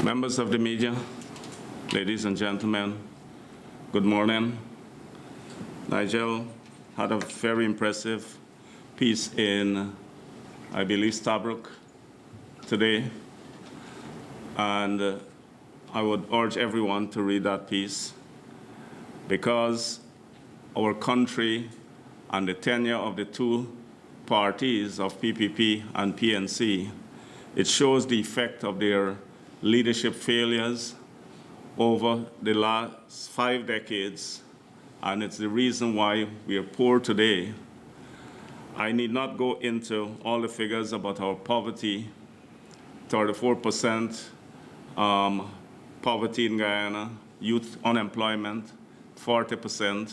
Members of the media, ladies and gentlemen, good morning. Nigel had a very impressive piece in, I believe, Stabrook today, and I would urge everyone to read that piece because our country and the tenure of the two parties of PPP and PNC, it shows the effect of their leadership failures over the last 5 decades, and it's the reason why we are poor today. I need not go into all the figures about our poverty, 34% poverty in Guyana, youth unemployment, 40%,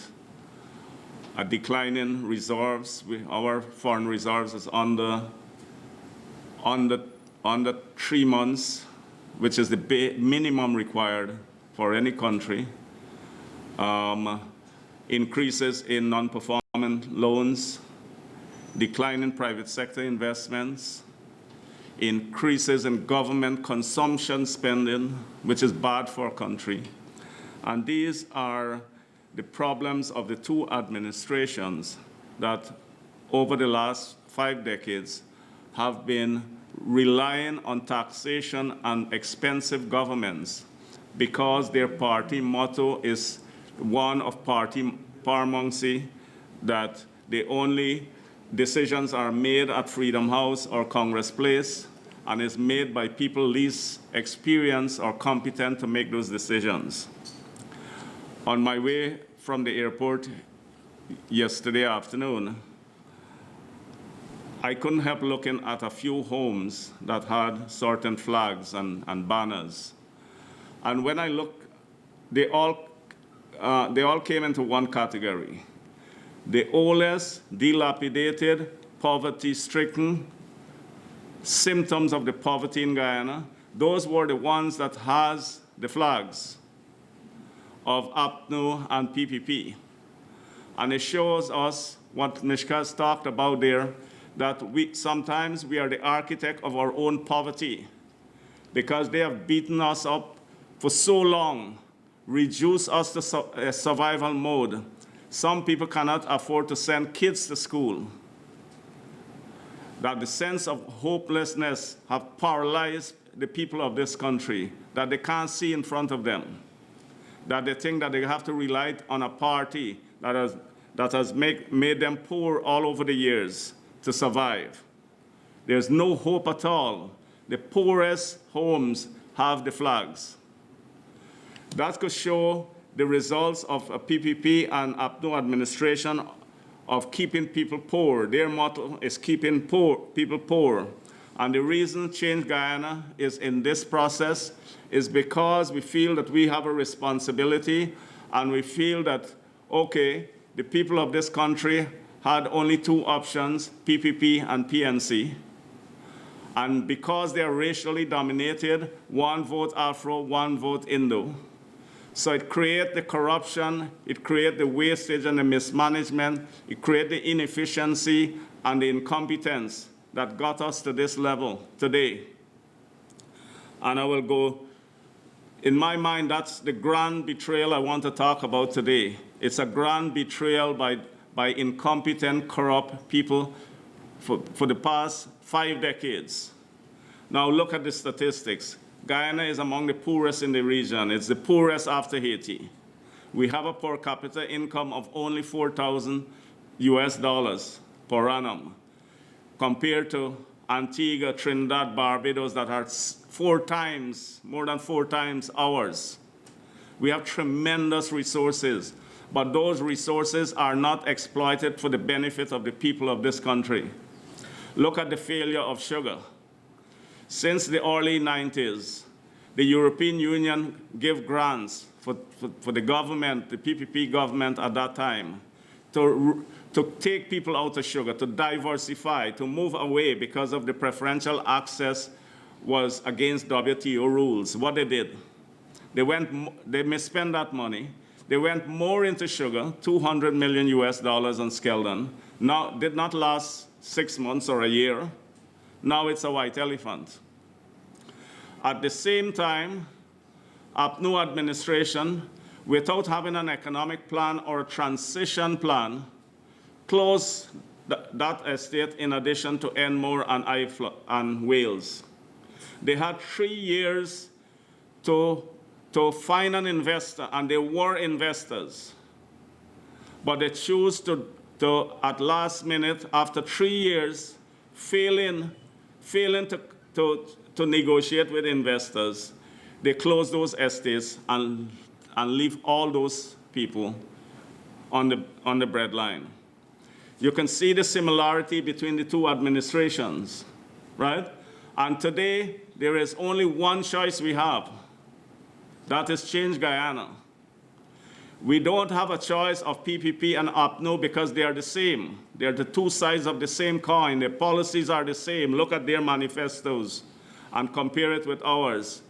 a decline in reserves. Our foreign reserves is under 3 months, which is the minimum required for any country. Increases in non-performing loans, decline in private sector investments, increases in government consumption spending, which is bad for a country. And these are the problems of the two administrations that over the last 5 decades have been relying on taxation and expensive governments because their party motto is one of party paramountcy, that the only decisions are made at Freedom House or Congress Place and is made by people least experienced or competent to make those decisions. On my way from the airport yesterday afternoon, I couldn't help looking at a few homes that had certain flags and banners. And when I looked, they all came into one category. The oldest, dilapidated, poverty-stricken, symptoms of the poverty in Guyana, those were the ones that has the flags of APNU and PPP. And it shows us what Mishka's talked about there, that sometimes we are the architect of our own poverty because they have beaten us up for so long, reduced us to survival mode. Some people cannot afford to send kids to school. That the sense of hopelessness have paralyzed the people of this country, that they can't see in front of them, that they think that they have to rely on a party that has made them poor all over the years to survive. There's no hope at all. The poorest homes have the flags. That could show the results of a PPP and APNU administration of keeping people poor. Their motto is keeping people poor. And the reason Change Guyana is in this process is because we feel that we have a responsibility, and we feel that, okay, the people of this country had only 2 options, PPP and PNC. And because they are racially dominated, 1 vote Afro, 1 vote Indo. So it creates the corruption, it creates the wastage and the mismanagement, it creates the inefficiency and the incompetence that got us to this level today. And I will go, in my mind, that's the grand betrayal I want to talk about today. It's a grand betrayal by incompetent, corrupt people for the past 5 decades. Now look at the statistics. Guyana is among the poorest in the region. It's the poorest after Haiti. We have a per capita income of only $4,000 US per annum, compared to Antigua, Trinidad, Barbados that are more than 4 times ours. We have tremendous resources, but those resources are not exploited for the benefit of the people of this country. Look at the failure of sugar. Since the early 90s, the European Union gave grants for the government, the PPP government at that time, to take people out of sugar, to diversify, to move away because of the preferential access was against WTO rules. What they did, they misspent that money. They went more into sugar, $200 million on Skeldon. Now, did not last 6 months or a year. Now it's a white elephant. At the same time, APNU administration, without having an economic plan or a transition plan, closed that estate in addition to Enmore and Wales. They had 3 years to find an investor, and they were investors. But they chose to at last minute, after 3 years, failing to negotiate with investors, they close those estates and leave all those people on the breadline. You can see the similarity between the two administrations, right? And today, there is only one choice we have. That is change Guyana. We don't have a choice of PPP and APNU because they are the same. They're the two sides of the same coin. Their policies are the same. Look at their manifestos and compare it with ours.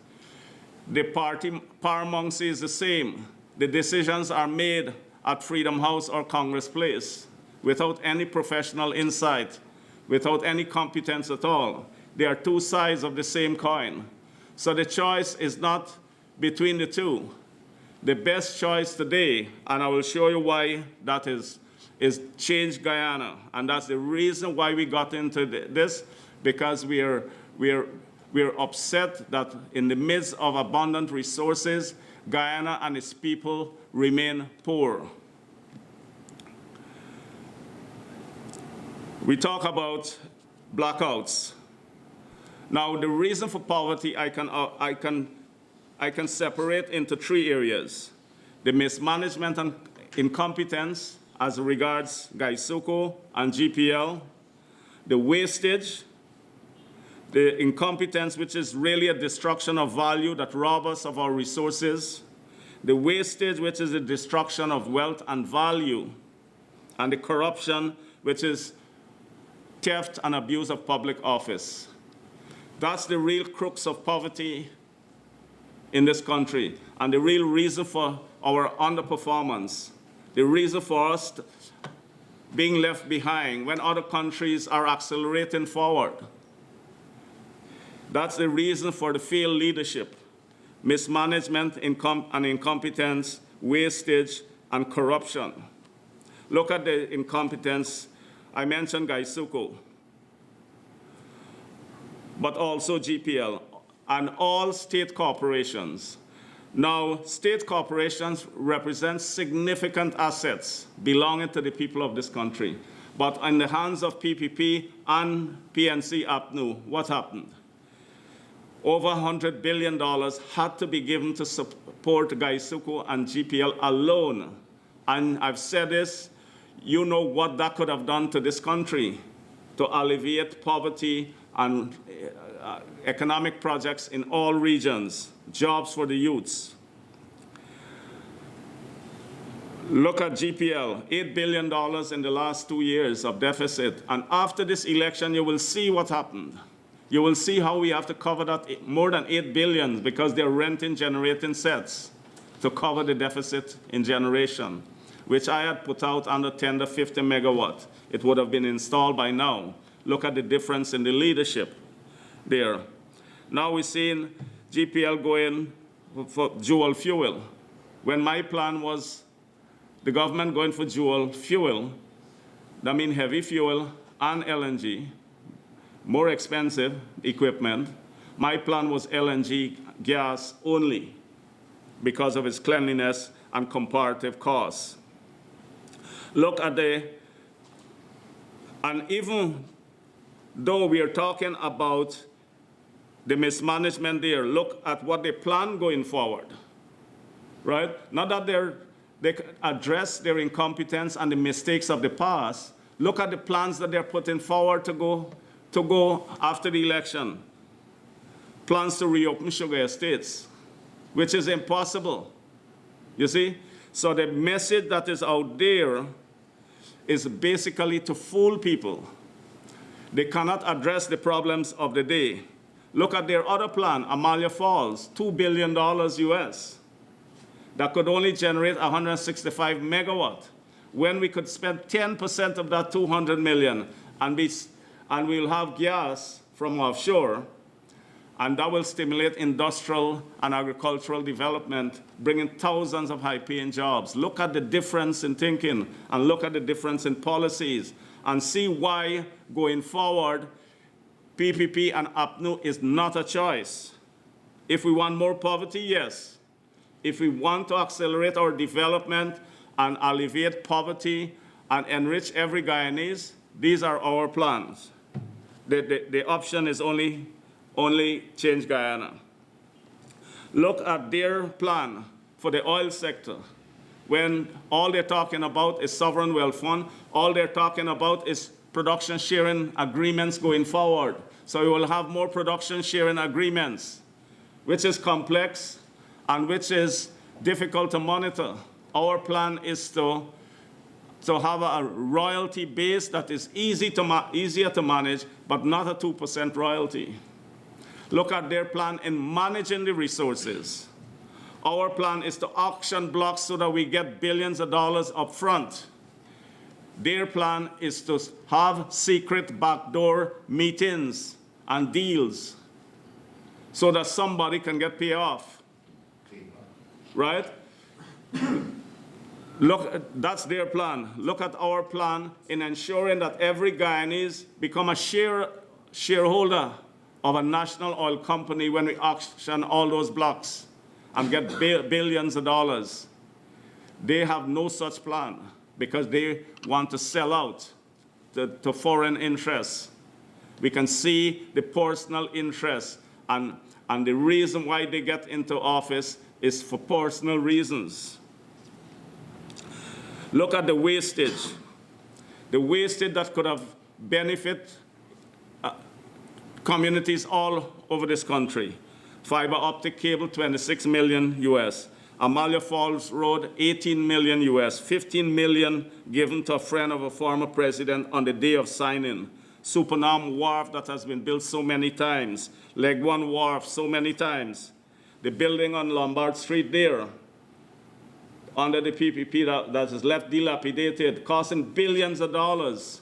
The party paramountcy is the same. The decisions are made at Freedom House or Congress Place without any professional insight, without any competence at all. They are two sides of the same coin. So the choice is not between the two. The best choice today, and I will show you why that is change Guyana. And that's the reason why we got into this, because we're upset that in the midst of abundant resources, Guyana and its people remain poor. We talk about blackouts. Now, the reason for poverty I can separate into 3 areas: the mismanagement and incompetence as regards Gaisuko and GPL, the wastage, the incompetence, which is really a destruction of value that robs us of our resources, the wastage, which is the destruction of wealth and value, and the corruption, which is theft and abuse of public office. That's the real crux of poverty in this country, and the real reason for our underperformance, the reason for us being left behind when other countries are accelerating forward. That's the reason for the failed leadership: mismanagement and incompetence, wastage, and corruption. Look at the incompetence. I mentioned Gaisuko, but also GPL and all state corporations. Now, state corporations represent significant assets belonging to the people of this country. But in the hands of PPP and PNC APNU, what happened? Over $100 billion had to be given to support Gaisuko and GPL alone. And I've said this, you know what that could have done to this country to alleviate poverty and economic projects in all regions, jobs for the youths. Look at GPL, $8 billion in the last 2 years of deficit. And after this election, you will see what happened. You will see how we have to cover that more than $8 billion because they're renting generating sets to cover the deficit in generation, which I had put out under tender 50 megawatt. It would have been installed by now. Look at the difference in the leadership there. Now we're seeing GPL going for dual fuel. When my plan was the government going for dual fuel, that means heavy fuel and LNG, more expensive equipment. My plan was LNG gas only because of its cleanliness and comparative costs. Look at and even though we are talking about the mismanagement there, look at what they plan going forward, right? Not that they address their incompetence and the mistakes of the past. Look at the plans that they're putting forward to go after the election. Plans to reopen sugar estates, which is impossible, you see? So the message that is out there is basically to fool people. They cannot address the problems of the day. Look at their other plan, Amalia Falls, $2 billion US. that could only generate 165 megawatt, when we could spend 10% of that 200 million and we'll have gas from offshore, and that will stimulate industrial and agricultural development, bringing thousands of high-paying jobs. Look at the difference in thinking, and look at the difference in policies, and see why, going forward, PPP and APNU is not a choice. If we want more poverty, yes. If we want to accelerate our development and alleviate poverty and enrich every Guyanese, these are our plans. The option is only change Guyana. Look at their plan for the oil sector. When all they're talking about is sovereign wealth fund, all they're talking about is production sharing agreements going forward. So we will have more production sharing agreements, which is complex and which is difficult to monitor. Our plan is to have a royalty base that is easier to manage, but not a 2% royalty. Look at their plan in managing the resources. Our plan is to auction blocks so that we get billions of dollars up front. Their plan is to have secret backdoor meetings and deals so that somebody can get paid off, right? Look, that's their plan. Look at our plan in ensuring that every Guyanese become a shareholder of a national oil company when we auction all those blocks and get billions of dollars. They have no such plan because they want to sell out to foreign interests. We can see the personal interests, and the reason why they get into office is for personal reasons. Look at the wastage. The wastage that could have benefited communities all over this country. Fiber optic cable, 26 million US. Amalia Falls Road, 18 million US. 15 million given to a friend of a former president on the day of signing. Supernam Wharf that has been built so many times. Leg 1 Wharf so many times. The building on Lombard Street there, under the PPP that is left dilapidated, costing billions of dollars.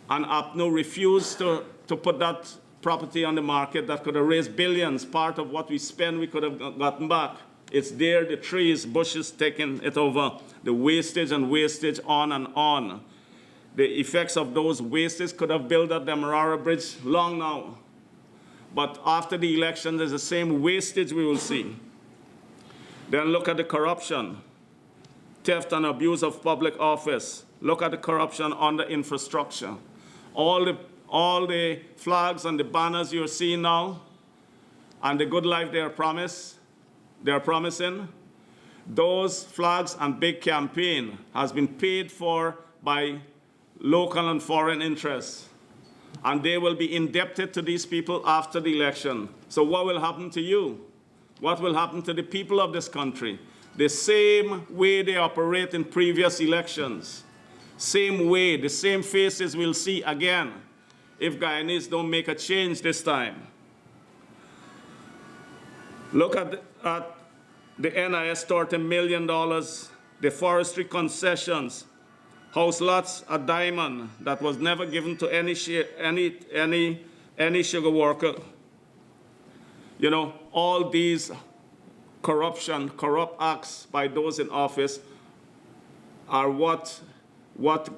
And APNU refused to put that property on the market that could have raised billions. Part of what we spend, we could have gotten back. It's there, the trees, bushes taking it over. The wastage and wastage on and on. The effects of those wastes could have built up the Demerara Bridge long now. But after the election, there's the same wastage we will see. Then look at the corruption, theft and abuse of public office. Look at the corruption on the infrastructure. All the flags and the banners you're seeing now, and the good life they're promising, those flags and big campaign has been paid for by local and foreign interests. And they will be indebted to these people after the election. So what will happen to you? What will happen to the people of this country? The same way they operate in previous elections. Same way, the same faces we'll see again if Guyanese don't make a change this time. Look at the NIS $30 million, the forestry concessions, house lots at Diamond that was never given to any sugar worker. You know, all these corrupt acts by those in office are what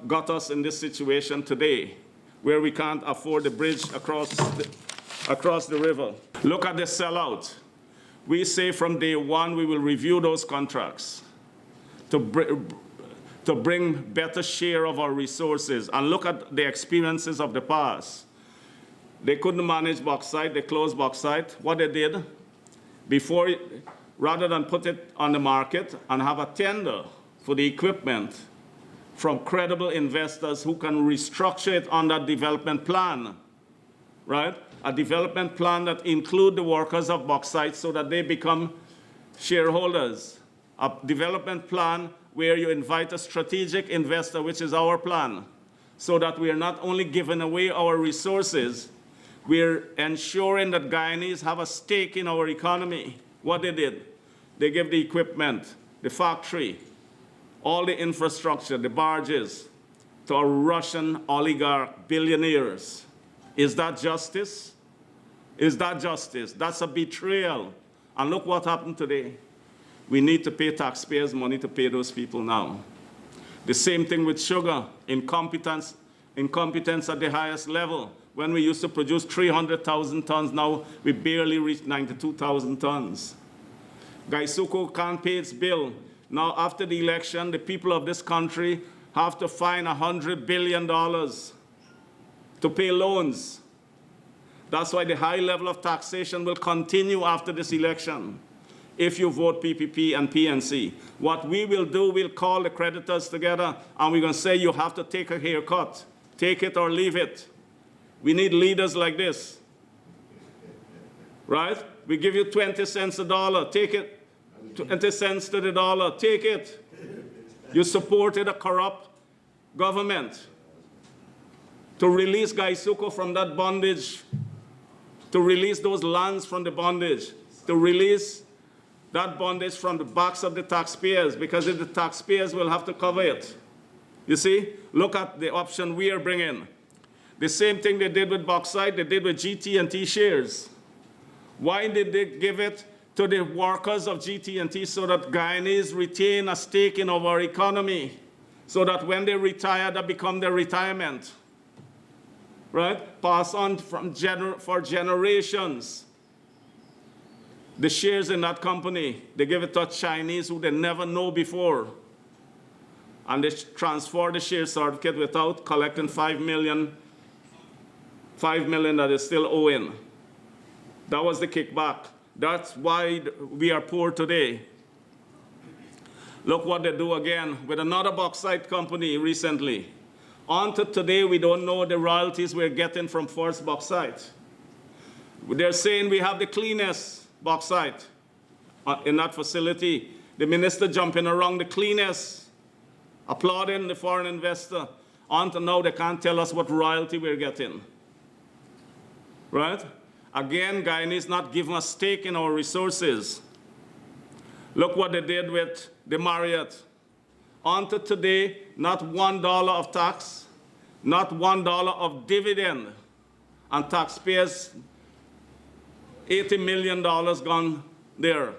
got us in this situation today, where we can't afford the bridge across the river. Look at the sellout. We say from day one we will review those contracts to bring better share of our resources. And look at the experiences of the past. They couldn't manage bauxite, they closed bauxite. What they did, rather than put it on the market and have a tender for the equipment from credible investors who can restructure it on that development plan, right? A development plan that include the workers of bauxite so that they become shareholders. A development plan where you invite a strategic investor, which is our plan, so that we are not only giving away our resources, we're ensuring that Guyanese have a stake in our economy. What they did, they give the equipment, the factory, all the infrastructure, the barges, to a Russian oligarch billionaires. Is that justice? Is that justice? That's a betrayal. And look what happened today. We need to pay taxpayers' money to pay those people now. The same thing with sugar, incompetence at the highest level. When we used to produce 300,000 tons, now we barely reach 92,000 tons. Gaisuco can't pay its bill. Now, after the election, the people of this country have to find $100 billion to pay loans. That's why the high level of taxation will continue after this election if you vote PPP and PNC. What we will do, we'll call the creditors together, and we're going to say you have to take a haircut. Take it or leave it. We need leaders like this. Right? We give you 20 cents a dollar. Take it. 20 cents to the dollar. Take it. You supported a corrupt government to release Gaisuco from that bondage, to release those lands from the bondage, to release that bondage from the backs of the taxpayers, because if the taxpayers will have to cover it. You see, look at the option we are bringing. The same thing they did with bauxite, they did with GT&T shares. Why did they give it to the workers of GT&T so that Guyanese retain a stake in our economy, so that when they retire, that become their retirement? Right? Pass on for generations. The shares in that company, they give it to Chinese who they never know before. And they transfer the share certificate without collecting $5 million that is still owing. That was the kickback. That's why we are poor today. Look what they do again with another bauxite company recently. Until today, we don't know the royalties we're getting from forced bauxite. They're saying we have the cleanest bauxite in that facility. The minister jumping around, the cleanest, applauding the foreign investor. Until now, they can't tell us what royalty we're getting. Right? Again, Guyanese not giving us stake in our resources. Look what they did with the Marriott. Until today, not $1 of tax, not $1 of dividend, and taxpayers, $80 million gone there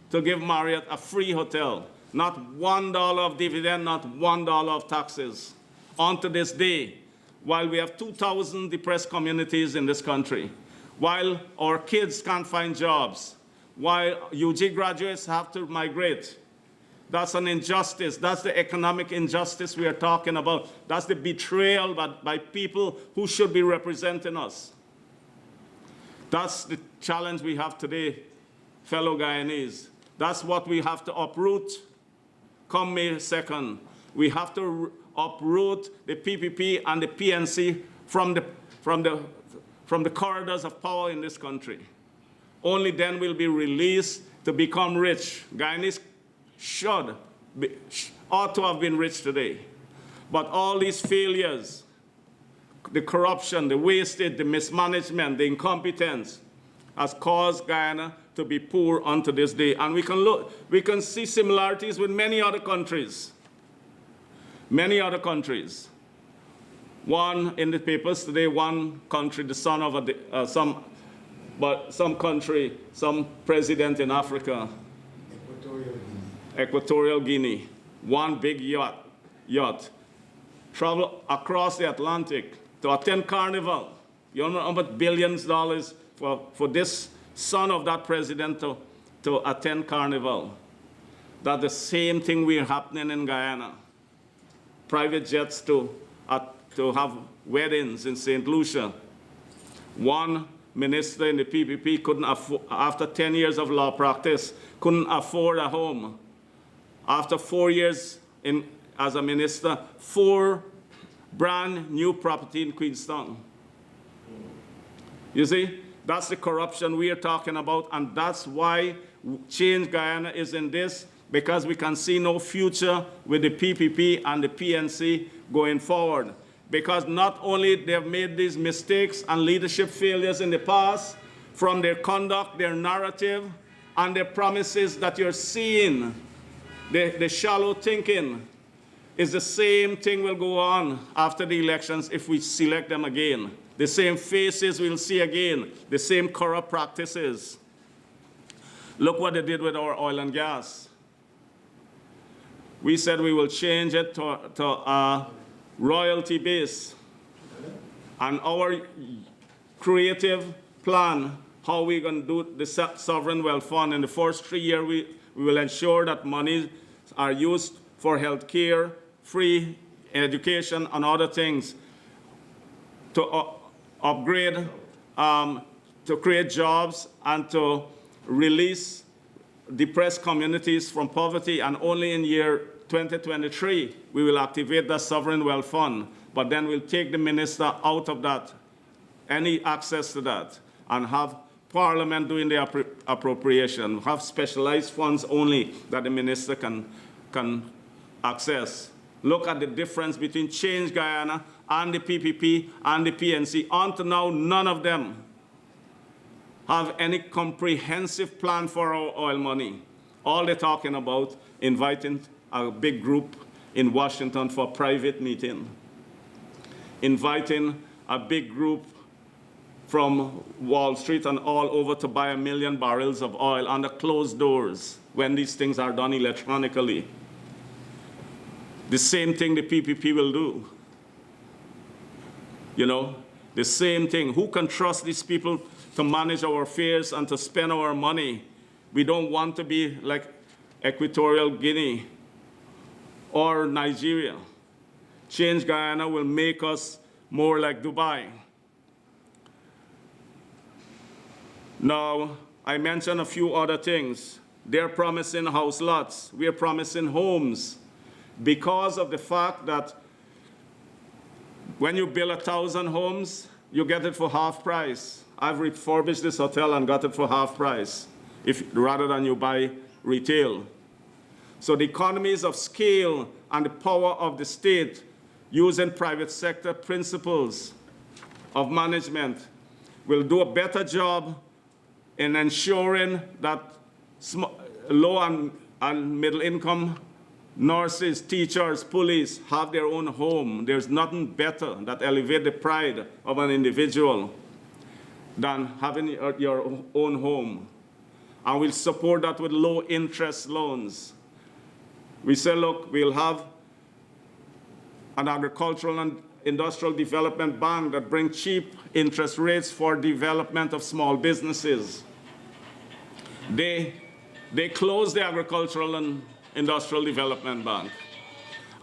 to give Marriott a free hotel. Not $1 of dividend, not $1 of taxes. Until this day, while we have 2,000 depressed communities in this country, while our kids can't find jobs, while UG graduates have to migrate. That's an injustice. That's the economic injustice we are talking about. That's the betrayal by people who should be representing us. That's the challenge we have today, fellow Guyanese. That's what we have to uproot come May 2nd. We have to uproot the PPP and the PNC from the corridors of power in this country. Only then we'll be released to become rich. Guyanese ought to have been rich today. But all these failures, the corruption, the wastage, the mismanagement, the incompetence, has caused Guyana to be poor unto this day. And we can see similarities with many other countries. Many other countries. One in the papers today, one country, the son of some country, some president in Africa, Equatorial Guinea, one big yacht, travel across the Atlantic to attend Carnival. You don't know how much billions of dollars for this son of that president to attend Carnival. That's the same thing we're happening in Guyana. Private jets to have weddings in St. Lucia. One minister in the PPP couldn't afford, after 10 years of law practice, couldn't afford a home. After 4 years as a minister, 4 brand new property in Queenstown. You see, that's the corruption we are talking about, and that's why Change Guyana is in this, because we can see no future with the PPP and the PNC going forward. Because not only they've made these mistakes and leadership failures in the past, from their conduct, their narrative, And the promises that you're seeing, the shallow thinking, is the same thing will go on after the elections if we select them again. The same faces we'll see again, the same corrupt practices. Look what they did with our oil and gas. We said we will change it to a royalty base. And our creative plan, how we're going to do the sovereign wealth fund, in the first 3 years, we will ensure that monies are used for health care, free education, and other things to upgrade, to create jobs, and to release depressed communities from poverty. And only in year 2023, we will activate the sovereign wealth fund. But then we'll take the minister out of that, any access to that, and have Parliament doing the appropriation, have specialized funds only that the minister can access. Look at the difference between Change Guyana and the PPP and the PNC. Until now, none of them have any comprehensive plan for our oil money. All they're talking about, inviting a big group in Washington for a private meeting, inviting a big group from Wall Street and all over to buy 1 million barrels of oil under closed doors when these things are done electronically. The same thing the PPP will do. You know, the same thing. Who can trust these people to manage our affairs and to spend our money? We don't want to be like Equatorial Guinea or Nigeria. Change Guyana will make us more like Dubai. Now, I mentioned a few other things. They're promising house lots. We're promising homes because of the fact that when you build 1,000 homes, you get it for half price. I've refurbished this hotel and got it for half price, rather than you buy retail. So the economies of scale and the power of the state using private sector principles of management will do a better job in ensuring that low and middle income nurses, teachers, police have their own home. There's nothing better that elevates the pride of an individual than having your own home. And we'll support that with low interest loans. We say, look, we'll have an agricultural and industrial development bank that brings cheap interest rates for development of small businesses. They closed the agricultural and industrial development bank.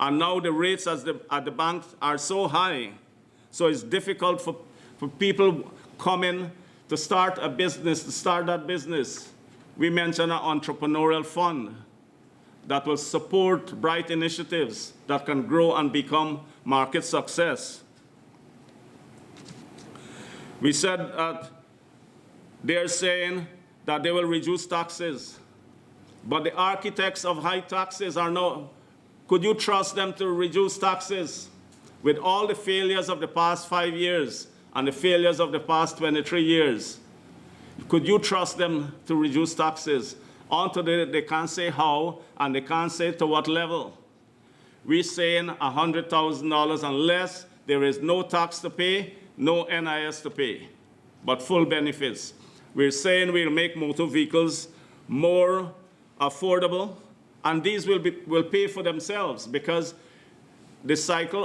And now the rates at the bank are so high, so it's difficult for people coming to start a business, to start that business. We mentioned an entrepreneurial fund that will support bright initiatives that can grow and become market success. We said that they're saying that they will reduce taxes, but the architects of high taxes are no. Could you trust them to reduce taxes? With all the failures of the past 5 years and the failures of the past 23 years, could you trust them to reduce taxes? Until they can't say how, and they can't say to what level. We're saying $100,000 unless there is no tax to pay, no NIS to pay, but full benefits. We're saying we'll make motor vehicles more affordable, and these will pay for themselves, because the cycle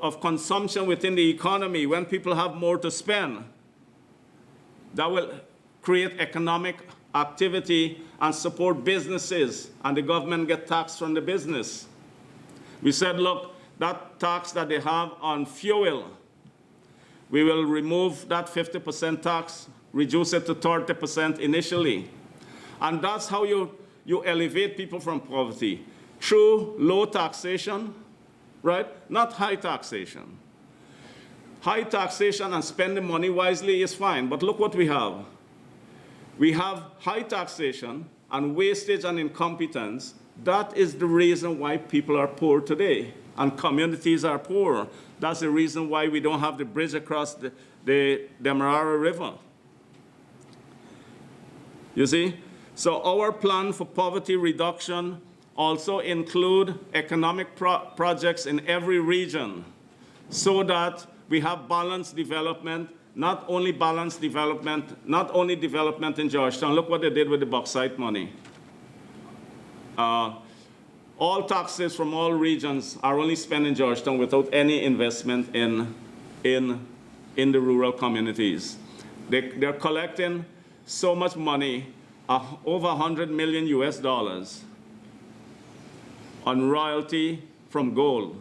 of consumption within the economy, when people have more to spend, that will create economic activity and support businesses, and the government get taxed from the business. We said, look, that tax that they have on fuel, we will remove that 50% tax, reduce it to 30% initially. And that's how you elevate people from poverty, through low taxation, right? Not high taxation. High taxation and spending money wisely is fine, but look what we have. We have high taxation and wastage and incompetence. That is the reason why people are poor today, and communities are poor. That's the reason why we don't have the bridge across the Demerara River. You see? So our plan for poverty reduction also include economic projects in every region so that we have balanced development, not only development in Georgetown. Look what they did with the bauxite money. All taxes from all regions are only spent in Georgetown without any investment in the rural communities. They're collecting so much money, over $100 million US on royalty from gold,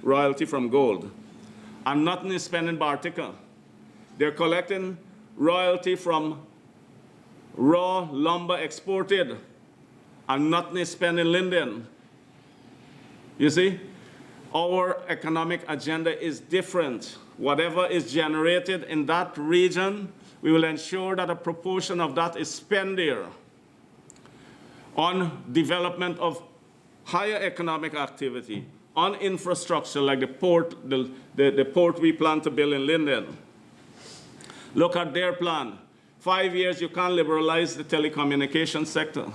royalty from gold. And nothing is spent in Bartica. They're collecting royalty from raw lumber exported, and nothing is spent in Linden. You see? Our economic agenda is different. Whatever is generated in that region, we will ensure that a proportion of that is spent there on development of higher economic activity, on infrastructure like the port, the port we plan to build in Linden. Look at their plan. 5 years, you can't liberalize the telecommunications sector,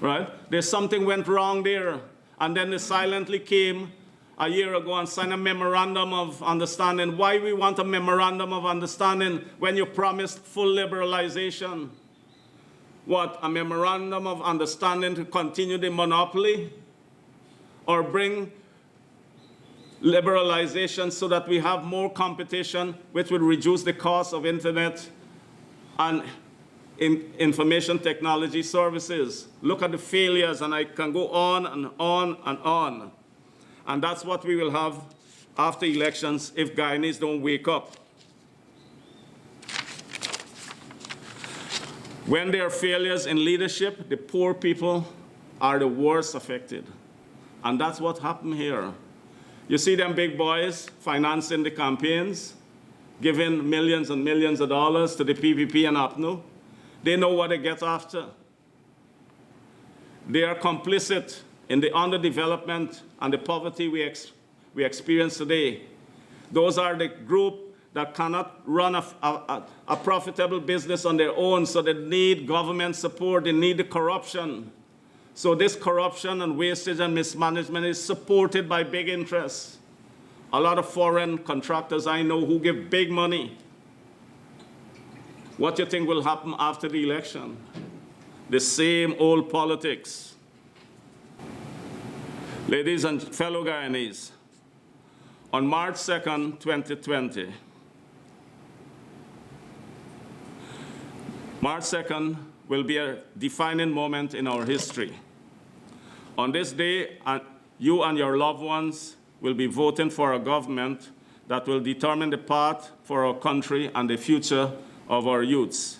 right? There's something went wrong there. And then they silently came a year ago and signed a memorandum of understanding. Why we want a memorandum of understanding when you promised full liberalization? What, a memorandum of understanding to continue the monopoly? Or bring liberalization so that we have more competition, which would reduce the cost of internet and information technology services. Look at the failures, and I can go on and on and on. And that's what we will have after elections if Guyanese don't wake up. When there are failures in leadership, the poor people are the worst affected. And that's what happened here. You see them big boys financing the campaigns, giving millions and millions of dollars to the PPP and APNU. They know what they get after. They are complicit in the underdevelopment and the poverty we experience today. Those are the group that cannot run a profitable business on their own, so they need government support, they need the corruption. So this corruption and wastage and mismanagement is supported by big interests. A lot of foreign contractors I know who give big money. What do you think will happen after the election? The same old politics. Ladies and fellow Guyanese, on March 2nd, 2020, March 2nd will be a defining moment in our history. On this day, you and your loved ones will be voting for a government that will determine the path for our country and the future of our youths.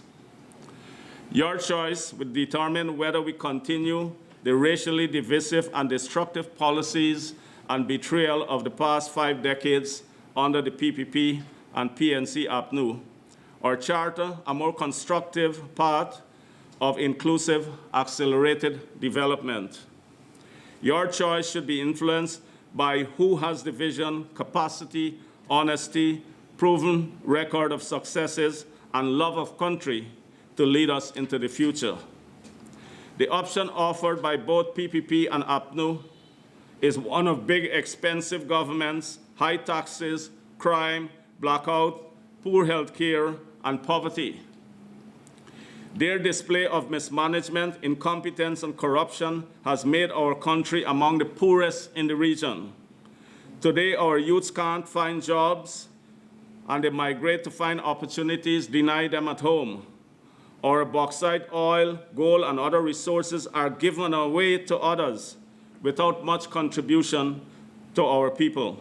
Your choice will determine whether we continue the racially divisive and destructive policies and betrayal of the past 5 decades under the PPP and PNC APNU, or charter a more constructive path of inclusive, accelerated development. Your choice should be influenced by who has the vision, capacity, honesty, proven record of successes, and love of country to lead us into the future. The option offered by both PPP and APNU is one of big, expensive governments, high taxes, crime, blackout, poor health care, and poverty. Their display of mismanagement, incompetence, and corruption has made our country among the poorest in the region. Today, our youths can't find jobs, and they migrate to find opportunities denied them at home. Our bauxite, oil, gold, and other resources are given away to others without much contribution to our people.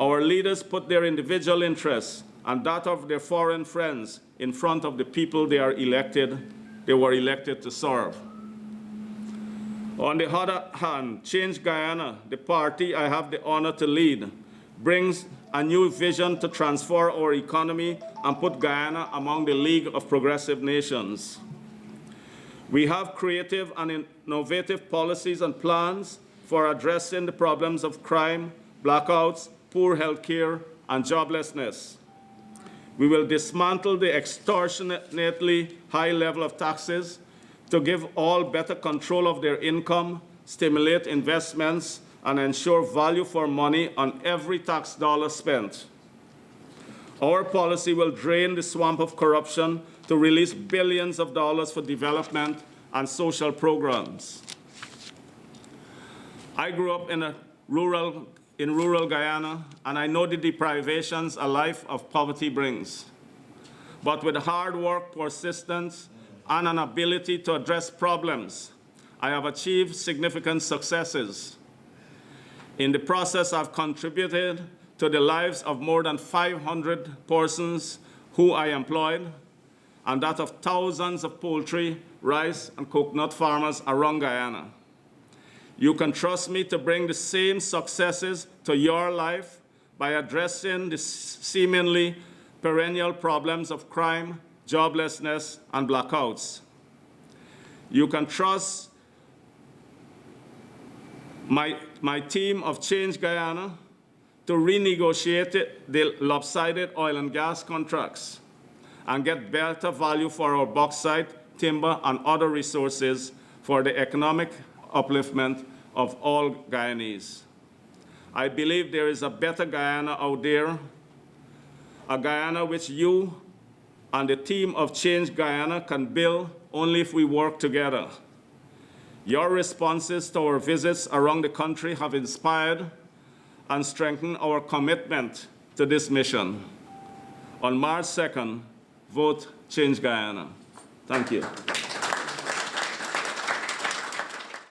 Our leaders put their individual interests and that of their foreign friends in front of the people they were elected to serve. On the other hand, Change Guyana, the party I have the honor to lead, brings a new vision to transform our economy and put Guyana among the League of Progressive Nations. We have creative and innovative policies and plans for addressing the problems of crime, blackouts, poor health care, and joblessness. We will dismantle the extortionately high level of taxes to give all better control of their income, stimulate investments, and ensure value for money on every tax dollar spent. Our policy will drain the swamp of corruption to release billions of dollars for development and social programs. I grew up in rural Guyana, and I know the deprivations a life of poverty brings. But with hard work, persistence, and an ability to address problems, I have achieved significant successes. In the process, I've contributed to the lives of more than 500 persons who I employed, and that of thousands of poultry, rice, and coconut farmers around Guyana. You can trust me to bring the same successes to your life by addressing the seemingly perennial problems of crime, joblessness, and blackouts. You can trust my team of Change Guyana to renegotiate the lopsided oil and gas contracts and get better value for our bauxite, timber, and other resources for the economic upliftment of all Guyanese. I believe there is a better Guyana out there, a Guyana which you and the team of Change Guyana can build only if we work together. Your responses to our visits around the country have inspired and strengthened our commitment to this mission. On March 2nd, vote Change Guyana. Thank you.